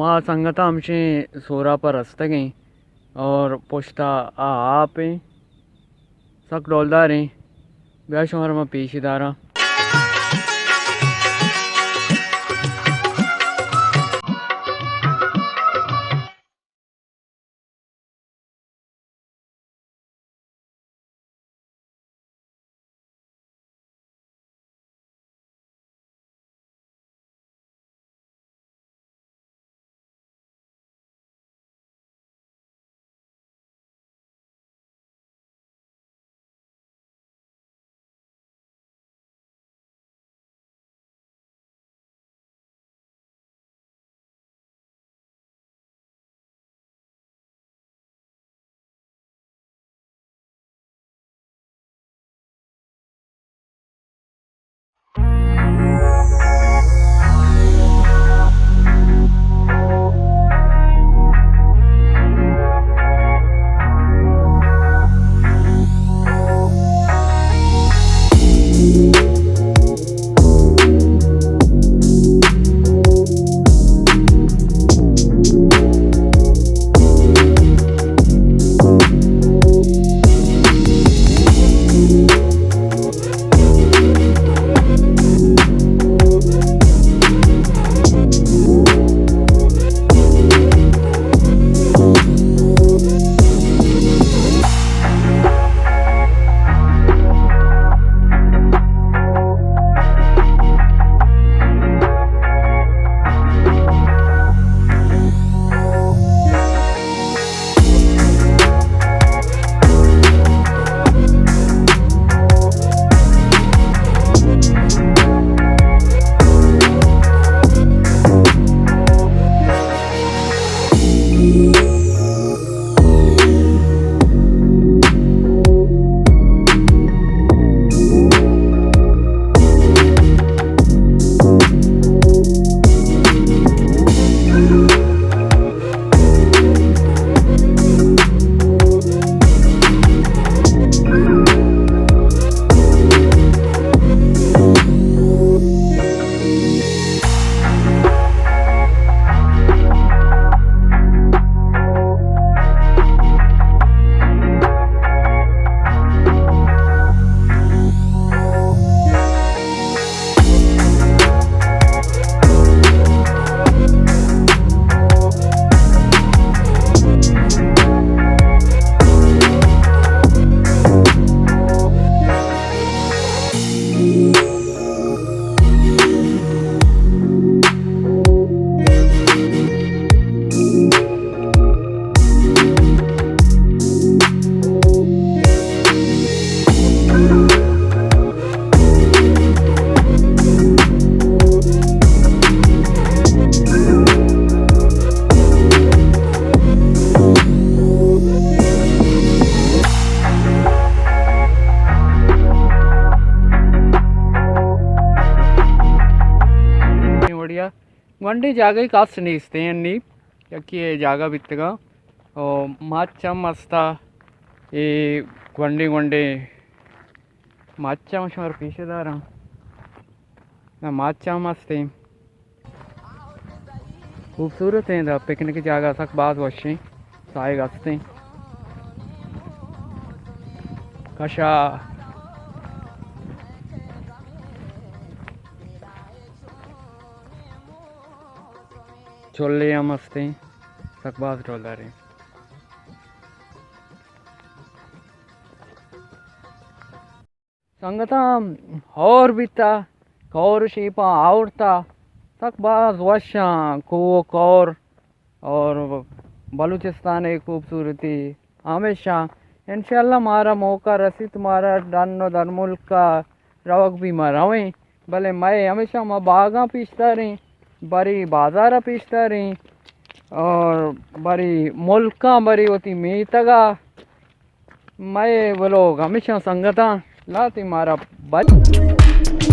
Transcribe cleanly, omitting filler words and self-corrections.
माँ संगता आमचे सोरापर रस्तगे और पोस्टा आप सक डोलदार बेशुमार में पेशीदारा वंडे जागा कास्ट स्नेहिते अन्नी यक्की जागा बित्तगा माचम अस्ता ये वंडे वंडे माचम शुमार पेशेदारा ना माचम अस्ते खूबसूरत है पिकनिक जागा सक बात वशे साए गस्ते कशा छोले हम हंसते सकबाज डोलदार संगता और बीता कौर शीपा आवड़ता सकबाज वशा को कौर और बलूचिस्तान एक खूबसूरती हमेशा इंशाल्लाह हमारा मौका रसी तुम्हारा दर मुल्क का रवक भी मरावें भले मैं हमेशा मैं बागा पीछता रही बड़ी बाज़ारा पीछता रही और बड़ी मुल्का बड़ी होती मीतगा मैं वो लोग हमेशा संगता लाती मारा बच